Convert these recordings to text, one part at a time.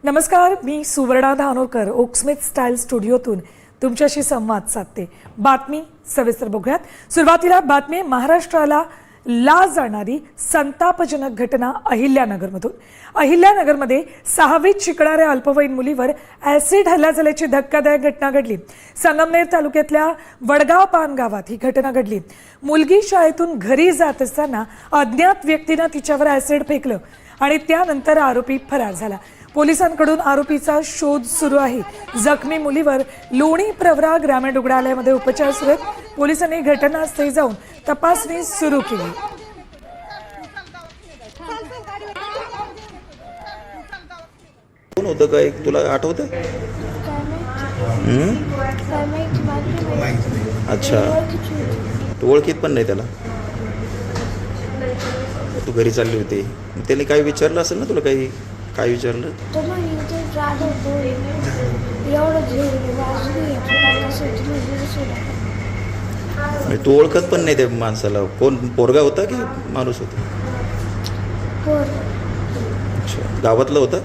नमस्कार, मी Suvarna Dhanorkar Oaksmith style स्टुडिओतून तुमच्याशी संवाद साधते। बातमी सविस्तर बघूयात। सुरुवातीला बातमी महाराष्ट्राला लाज आणणारी संतापजनक घटना अहिल्यानगरमधून। अहिल्यानगरमध्ये 6वीत शिकणाऱ्या अल्पवयीन मुलीवर ॲसिड हल्ला झाल्याची धक्कादायक घटना घडली। संगमनेर तालुक्यातल्या वडगाव पान गावात ही घटना घडली। मुलगी शाळेतून घरी जात असताना अज्ञात व्यक्तीने तिच्यावर ॲसिड फेकलं आणि त्यानंतर आरोपी फरार झाला। पोलिसांकडून आरोपीचा शोध सुरू आहे। जखमी मुलीवर लोणी प्रवरा ग्रामीण रुग्णालयामध्ये उपचार सुरू आहेत। पोलिसांनी घटनास्थळी जाऊन तपासणी सुरू केली। कोण होतं काय तुला आठवतं? अच्छा, तू ओळखीत पण नाही त्याला? तू घरी चालली होती, त्याने काही विचारलं असेल ना तुला? काही काय विचारलं? तू ओळखत पण नाही त्या माणसाला? कोण, पोरगा होता की माणूस होता? अच्छा, गावातलं होतं?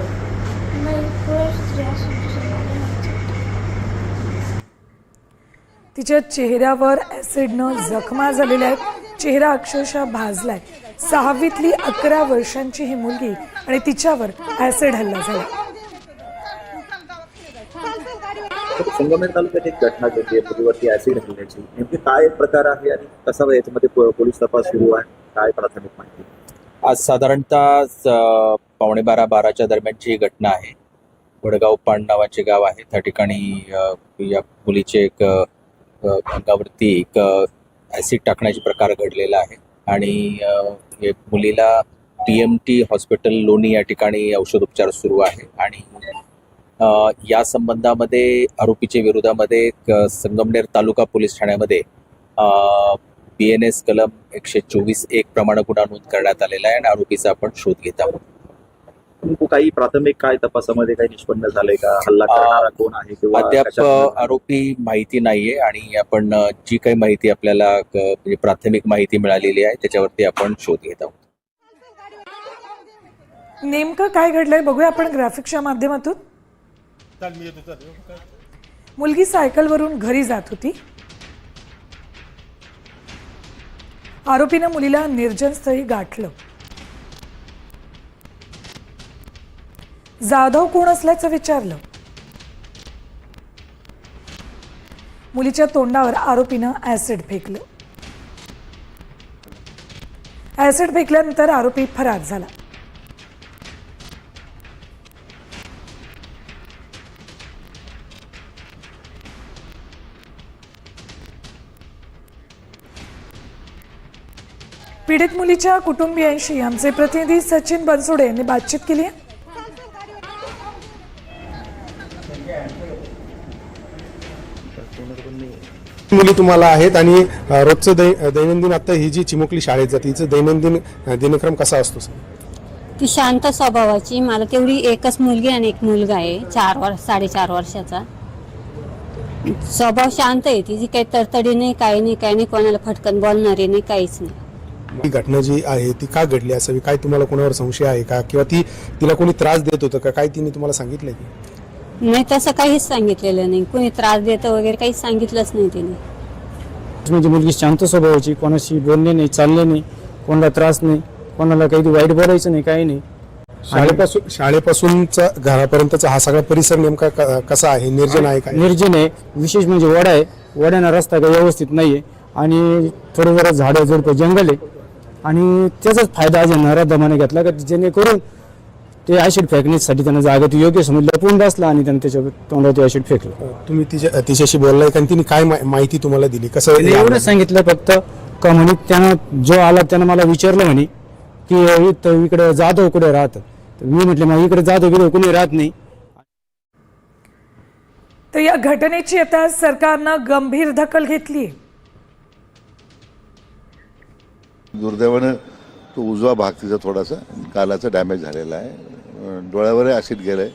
तिच्या चेहऱ्यावर ॲसिडनं जखमा झालेल्या आहेत। चेहरा अक्षरशः भाजलाय। 6वीतली 11 वर्षांची ही मुलगी आणि तिच्यावर ॲसिड हल्ला झाला। संगमनेर तालुक्यात एक घटना घडली, मुलीवरती ॲसिड हल्ल्याची। नेमकी काय प्रकार आहे आणि कसा याच्यामध्ये पोलीस तपास सुरू आहे, काय प्राथमिक माहिती? आज साधारणतः 11:15-12च्या दरम्यानची ही घटना आहे। वडगाव पाण नावाचे गाव आहे। त्या ठिकाणी या मुलीचे एक अंगावरती एक ॲसिड टाकण्याचे प्रकार घडलेला आहे आणि मुलीला TMT हॉस्पिटल लोणी या ठिकाणी औषधोपचार सुरू आहे आणि या संबंधामध्ये आरोपीच्या विरोधामध्ये संगमनेर तालुका पोलीस ठाण्यामध्ये BNS कलम 124(1) प्रमाणे गुन्हा नोंद करण्यात आलेला आहे आणि आरोपीचा आपण शोध घेत आहोत। काही प्राथमिक काय तपासामध्ये काही निष्पन्न झालंय का? हल्ला करणारा कोण आहे किंवा अद्याप आरोपी माहिती नाहीये आणि आपण जी काही माहिती आपल्याला म्हणजे प्राथमिक माहिती मिळालेली आहे त्याच्यावरती आपण शोध घेत आहोत। नेमकं काय घडलंय बघूया आपण ग्राफिक्सच्या माध्यमातून। मुलगी सायकलवरून घरी जात होती। आरोपीने मुलीला निर्जन स्थळी गाठलं। जाधव कोण असल्याचं विचारलं। मुलीच्या तोंडावर आरोपीनं ॲसिड फेकलं। ॲसिड फेकल्यानंतर आरोपी फरार झाला। पीडित मुलीच्या कुटुंबियांशी आमचे प्रतिनिधी सचिन बनसोडे यांनी बातचीत केली आहे। मुली तुम्हाला आहेत आणि रोजचं दैनंदिन आता ही जी चिमुकली शाळेत जाते हिचं दैनंदिन दिनक्रम कसा असतो? ती शांत स्वभावाची। मला तेवढी एकच मुलगी आणि एक मुलगा आहे 4-4.5 वर्षाचा। स्वभाव शांत आहे तिची, काही तडतडी नाही, काही नाही, कोणाला फटकन बोलणारी नाही, काहीच नाही। ही घटना जी आहे ती का घडली असावी? काय तुम्हाला कोणावर संशय आहे का किंवा तिला कोणी त्रास देत होतं का? काय तिने तुम्हाला सांगितलं की नाही? तसं काहीच सांगितलेलं नाही, कोणी त्रास देतं वगैरे काहीच सांगितलंच नाही तिने। म्हणजे मुलगी शांत स्वभावाची, कोणाशी बोलणे नाही, चालले नाही, कोणाला त्रास नाही, कोणाला काही वाईट बोलायचं नाही, काही नाही। शाळेपासूनचा घरापर्यंतचा हा सगळा परिसर नेमका कसा आहे? निर्जन आहे का? निर्जन आहे, विशेष म्हणजे वडा आहे। वड्याना रस्ता काही व्यवस्थित नाहीये आणि थोडं जरा झाडं झुडपं जंगल आहे आणि त्याचाच फायदा आज येणारा दमाने घेतला का जेणेकरून ते ॲसिड फेकण्यासाठी त्यांना जागा ती योग्य समज लपून बसला आणि त्यांनी त्याच्या तोंडावर ॲसिड फेकलं। तुम्ही तिच्याशी बोललाय का? तिने काय माहिती तुम्हाला दिली? कसं एवढं सांगितलं फक्त का म्हणे त्यानं जो आला त्यानं मला विचारलं म्हणे की इकडे जाधव कुठे राहत? मी म्हटलं मग इकडे जाधव बिधव कुणी राहत नाही। तर या घटनेची आता सरकारनं गंभीर दखल घेतली। दुर्दैवानं तो उजवा भाग तिचा थोडासा गालाचा डॅमेज झालेला आहे, डोळ्यावर ॲसिड गेलं आहे।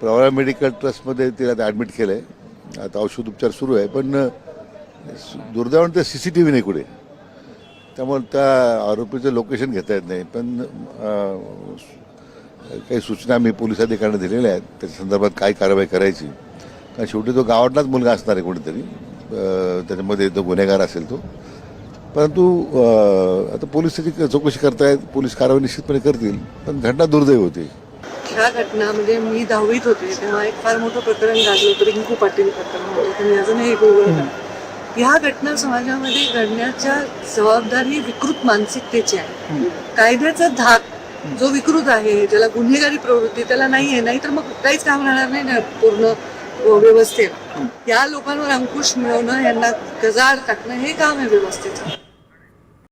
प्रवरा मेडिकल ट्रस्टमध्ये तिला ॲडमिट केलं आहे, आता औषधोपचार सुरू आहे। पण दुर्दैवानं ते CCTV नाही कुठे, त्यामुळे त्या आरोपीचं लोकेशन घेता येत नाही. पण काही सूचना मी पोलीस अधिकाऱ्यांना दिलेल्या आहेत त्याच्या संदर्भात काय कारवाई करायची. कारण शेवटी तो गावातलाच मुलगा असणार आहे कोणीतरी, त्याच्यामध्ये तो गुन्हेगार असेल तो. परंतु आता पोलीस त्याची चौकशी करतायत, पोलीस कारवाई निश्चितपणे करतील. पण घटना दुर्दैवी होती. ह्या घटना म्हणजे मी 10वीत होते तेव्हा एक फार मोठं प्रकरण गाजलं होतं, रिंकू पाटील प्रकरण होतं, तुम्ही अजूनही गोगल. ह्या घटना समाजामध्ये घडण्याच्या जबाबदारी विकृत मानसिकतेची आहे. कायद्याचा धाक जो विकृत आहे, ज्याला गुन्हेगारी प्रवृत्ती त्याला नाही आहे, नाही तर मग काहीच काम राहणार नाही ना पूर्ण व्यवस्थेत. या लोकांवर अंकुश मिळवणं, यांना गजाआड टाकणं हे काम आहे व्यवस्थेचं.